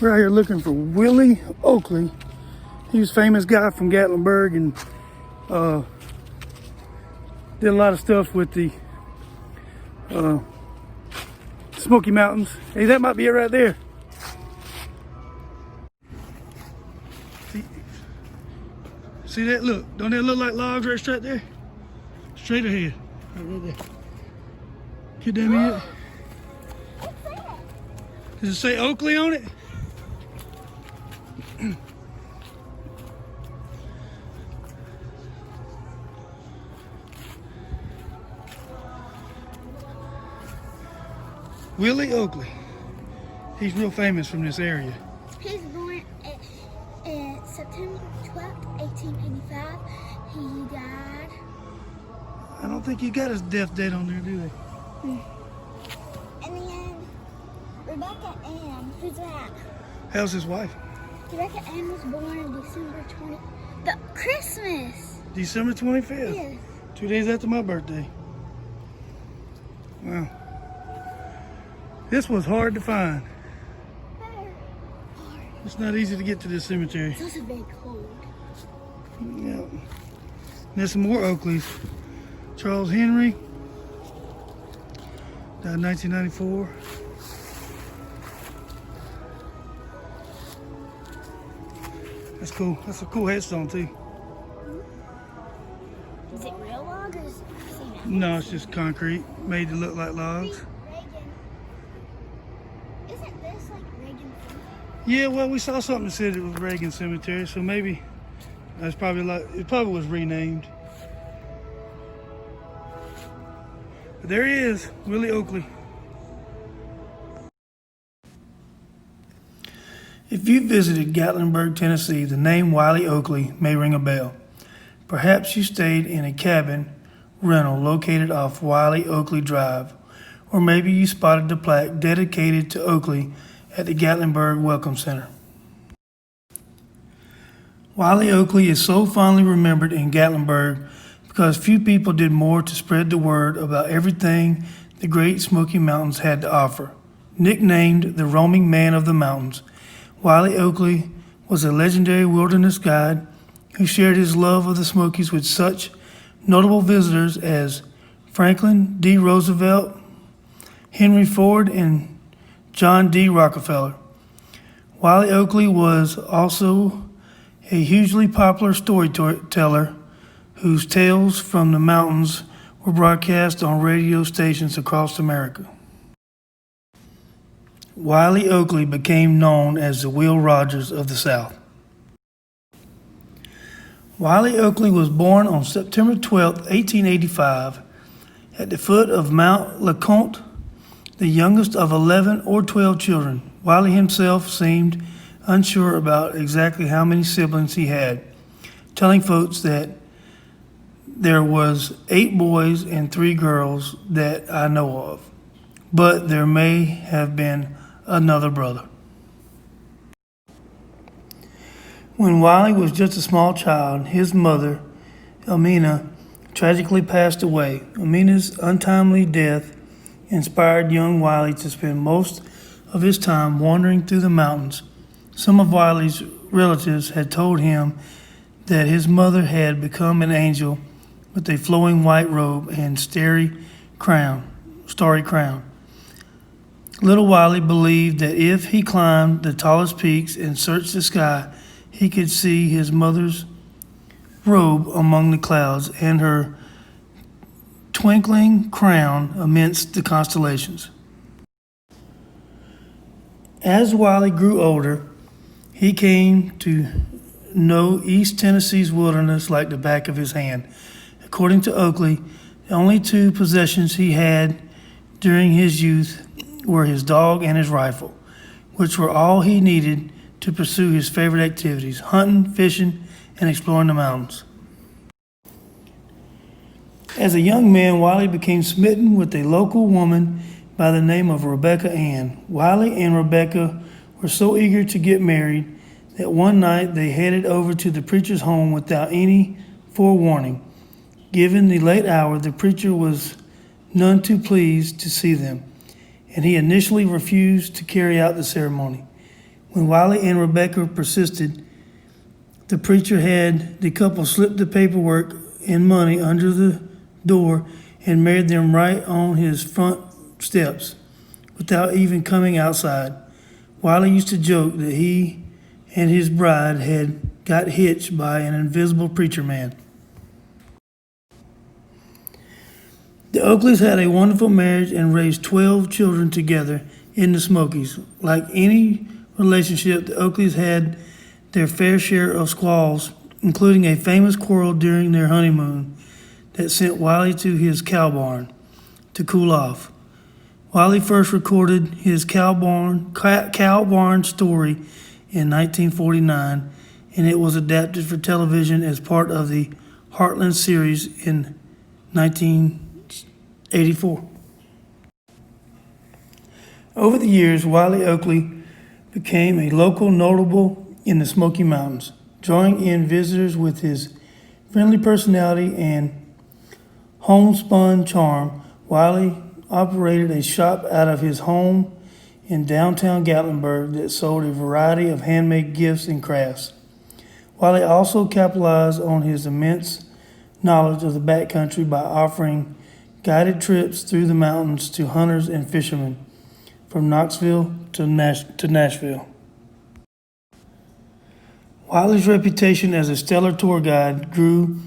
We're out here looking for Wiley Oakley. He was a famous guy from Gatlinburg and did a lot of stuff with the Smoky Mountains. Hey, that might be it right there. See that? Look, don't that look like logs right straight there? Straight ahead, right there. Get down here. Does it say Oakley on it? Wiley Oakley. He's real famous from this area. He was born in September 12th, 1885. He died. I don't think you got his death date on there, do they? And then Rebecca Ann, who's that? How's his wife? Rebecca Ann was born on December 20th. The Christmas! December 25th? Yes. 2 days after my birthday. Wow. This was hard to find. It's not easy to get to this cemetery. It's also very cold. Yeah. There's some more Oakleys. Charles Henry, died in 1994. That's cool. That's a cool headstone too. Is it real log or is it cement? No, it's just concrete, made to look like logs. Isn't this like Reagan? Yeah, well, we saw something that said it was Reagan Cemetery, so maybe that's probably like it probably was renamed. But there he is, Wiley Oakley. If you visited Gatlinburg, Tennessee, the name Wiley Oakley may ring a bell. Perhaps you stayed in a cabin rental located off Wiley Oakley Drive, or maybe you spotted the plaque dedicated to Oakley at the Gatlinburg Welcome Center. Wiley Oakley is so fondly remembered in Gatlinburg because few people did more to spread the word about everything the Great Smoky Mountains had to offer. Nicknamed the roaming man of the mountains, Wiley Oakley was a legendary wilderness guide who shared his love of the Smokies with such notable visitors as Franklin D. Roosevelt, Henry Ford, and John D. Rockefeller. Wiley Oakley was also a hugely popular storyteller whose tales from the mountains were broadcast on radio stations across America. Wiley Oakley became known as the Will Rogers of the South. Wiley Oakley was born on September 12, 1885, at the foot of Mount LeConte, the youngest of 11 or 12 children. Wiley himself seemed unsure about exactly how many siblings he had, telling folks that there was 8 boys and 3 girls that I know of, but there may have been another brother. When Wiley was just a small child, his mother, Elmina, tragically passed away. Elmina's untimely death inspired young Wiley to spend most of his time wandering through the mountains. Some of Wiley's relatives had told him that his mother had become an angel with a flowing white robe and starry crown. Little Wiley believed that if he climbed the tallest peaks and searched the sky, he could see his mother's robe among the clouds and her twinkling crown amidst the constellations. As Wiley grew older, he came to know East Tennessee's wilderness like the back of his hand. According to Oakley, the only 2 possessions he had during his youth were his dog and his rifle, which were all he needed to pursue his favorite activities: hunting, fishing, and exploring the mountains. As a young man, Wiley became smitten with a local woman by the name of Rebecca Ann. Wiley and Rebecca were so eager to get married that one night they headed over to the preacher's home without any forewarning. Given the late hour, the preacher was none too pleased to see them, and he initially refused to carry out the ceremony. When Wiley and Rebecca persisted, the preacher had the couple slip the paperwork and money under the door and married them right on his front steps without even coming outside. Wiley used to joke that he and his bride had got hitched by an invisible preacher man. The Oakleys had a wonderful marriage and raised 12 children together in the Smokies. Like any relationship, the Oakleys had their fair share of squalls, including a famous quarrel during their honeymoon that sent Wiley to his cow barn to cool off. Wiley first recorded his cow barn story in 1949, and it was adapted for television as part of the Heartland series in 1984. Over the years, Wiley Oakley became a local notable in the Smoky Mountains, drawing in visitors with his friendly personality and homespun charm. Wiley operated a shop out of his home in downtown Gatlinburg that sold a variety of handmade gifts and crafts. Wiley also capitalized on his immense knowledge of the backcountry by offering guided trips through the mountains to hunters and fishermen from Knoxville to Nashville. Wiley's reputation as a stellar tour guide grew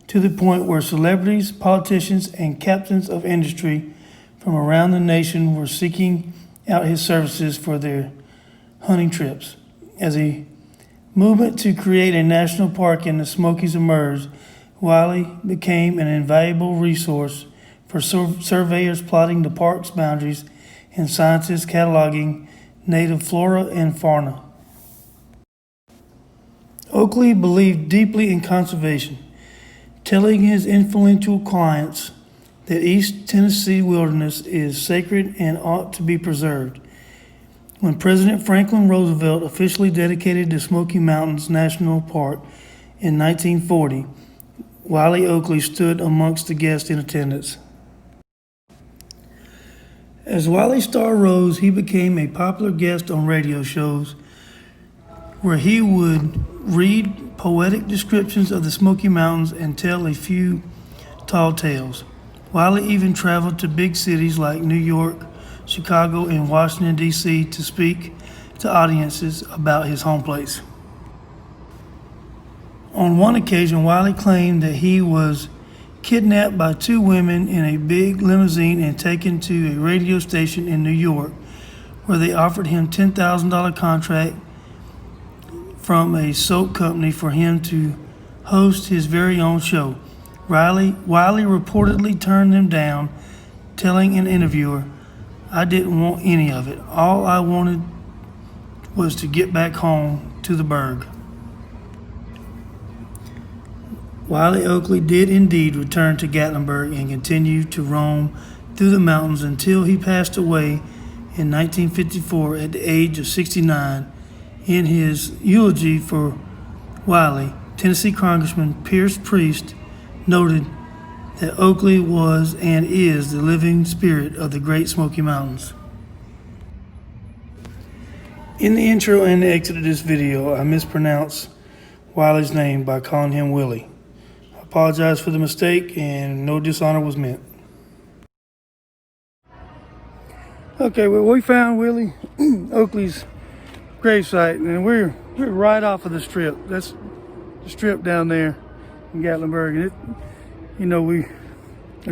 to the point where celebrities, politicians, and captains of industry from around the nation were seeking out his services for their hunting trips. As a movement to create a national park in the Smokies emerged, Wiley became an invaluable resource for surveyors plotting the park's boundaries and scientists cataloging native flora and fauna. Oakley believed deeply in conservation, telling his influential clients that East Tennessee wilderness is sacred and ought to be preserved. When President Franklin Roosevelt officially dedicated the Smoky Mountains National Park in 1940, Wiley Oakley stood amongst the guests in attendance. As Wiley's star rose, he became a popular guest on radio shows where he would read poetic descriptions of the Smoky Mountains and tell a few tall tales. Wiley even traveled to big cities like New York, Chicago, and Washington, D.C. to speak to audiences about his home place. On one occasion, Wiley claimed that he was kidnapped by two women in a big limousine and taken to a radio station in New York, where they offered him $10,000 contract from a soap company for him to host his very own show. Wiley reportedly turned them down, telling an interviewer, "I didn't want any of it. All I wanted was to get back home to the Berg." Wiley Oakley did indeed return to Gatlinburg and continued to roam through the mountains until he passed away in 1954 at the age of 69. In his eulogy for Wiley, Tennessee Congressman Pierce Priest noted that Oakley was and is the living spirit of the Great Smoky Mountains. In the intro and the exit of this video, I mispronounced Wiley's name by calling him Willie. I apologize for the mistake, and no dishonor was meant. Okay, well, we found Willie Oakley's gravesite, and we're right off of the strip. That's the strip down there in Gatlinburg, and the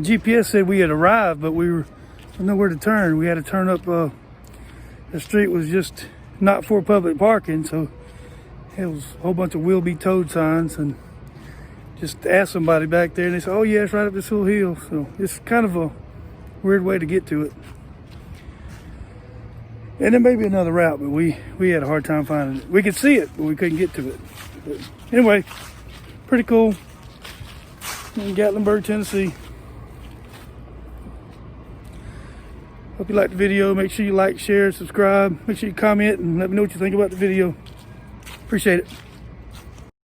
GPS said we had arrived, but we were nowhere to turn. We had to turn up. The street was just not for public parking, so it was a whole bunch of "will be towed" signs, and just asked somebody back there, and they said, "Oh yeah, it's right up this little hill." So it's kind of a weird way to get to it. And there may be another route, but we had a hard time finding it. We could see it, but we couldn't get to it. But anyway, pretty cool. In Gatlinburg, Tennessee. Hope you liked the video. Make sure you like, share, subscribe. Make sure you comment and let me know what you think about the video. Appreciate it.